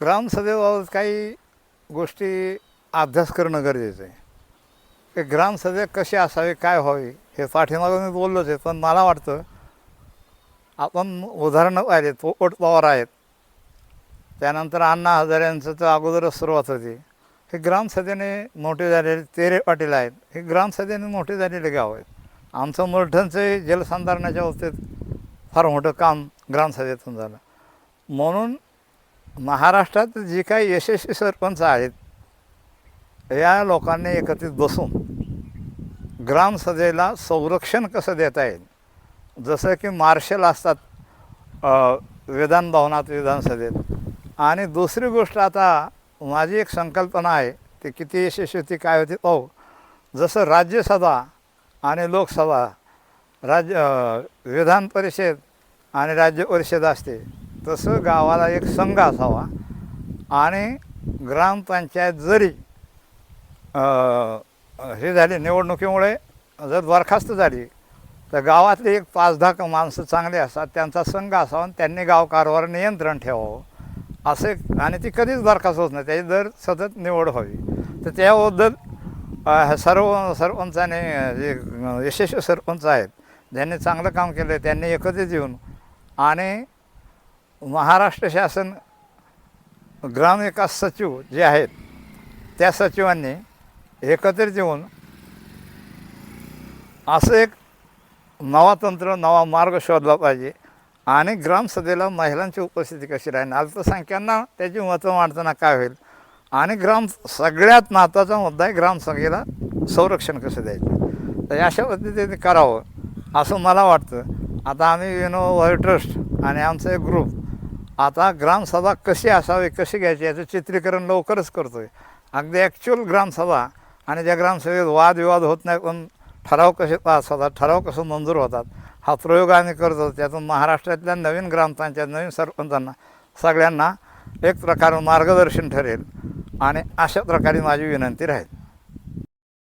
ग्रामसभेबाबत काही गोष्टी अभ्यास करणं गरजेचं आहे की ग्रामसभा कशी असावी, काय व्हावी, हे पाठीमागं मी बोललोच आहे. पण मला वाटतं आपण उदाहरणं पाहिलेत. पोपट पवार आहेत, त्यानंतर अण्णा हजारे यांचं तर अगोदरच सुरुवात होती. हे ग्रामसभेने मोठे झालेले तेरे पाटील आहेत, हे ग्रामसभेने मोठे झालेले गाव आहेत. आमचं मोठ्यांचं जलसंधारणाच्या बाबतीत फार मोठं काम ग्रामसभेतून झालं. म्हणून महाराष्ट्रात जी काही यशस्वी सरपंच आहेत, या लोकांनी एकत्रित बसून ग्रामसभेला संरक्षण कसं देता येईल. जसं की मार्शल असतात विधान भवनात, विधानसभेत. आणि दुसरी गोष्ट, आता माझी एक संकल्पना आहे, ती किती यशस्वी होती काय होती पाहू. जसं राज्यसभा आणि लोकसभा, विधान परिषद आणि राज्य परिषद असते, तसं गावाला एक संघ असावा. आणि ग्रामपंचायत जरी हे झाली, निवडणुकीमुळे जर बरखास्त झाली, तर गावातले एक 5-10 माणसं चांगले असतात, त्यांचा संघ असावा आणि त्यांनी गावकारभार नियंत्रण ठेवावं असे. आणि ती कधीच बरखास्त होत नाही, त्याची दर सतत निवड व्हावी. तर त्याबद्दल सर्व सरपंचाने, जे यशस्वी सरपंच आहेत, ज्यांनी चांगलं काम केलं आहे, त्यांनी एकत्रित येऊन आणि महाराष्ट्र शासन ग्रामविकास सचिव जे आहेत, त्या सचिवांनी एकत्रित येऊन असं एक नवा तंत्र, नवा मार्ग शोधला पाहिजे. आणि ग्रामसभेला महिलांची उपस्थिती कशी राहील, अल्पसंख्यांना त्याची मतं मांडताना काय होईल. आणि सगळ्यात महत्त्वाचा मुद्दा आहे ग्रामसभेला संरक्षण कसं द्यायचं. तर अशा पद्धतीने करावं असं मला वाटतं. आता आम्ही विनो ट्रस्ट आणि आमचा एक ग्रुप आता ग्रामसभा कशी असावी, कशी घ्यायची याचं चित्रीकरण लवकरच करतो आहे. अगदी ॲक्च्युअल ग्रामसभा आणि ज्या ग्रामसभेत वादविवाद होत नाही, पण ठराव कसे पास होतात, ठराव कसं मंजूर होतात, हा प्रयोग आम्ही करतो. त्यातून महाराष्ट्रातल्या नवीन ग्रामपंचायत, नवीन सरपंचांना सगळ्यांना एक प्रकारे मार्गदर्शन ठरेल. आणि अशा प्रकारे माझी विनंती राहील.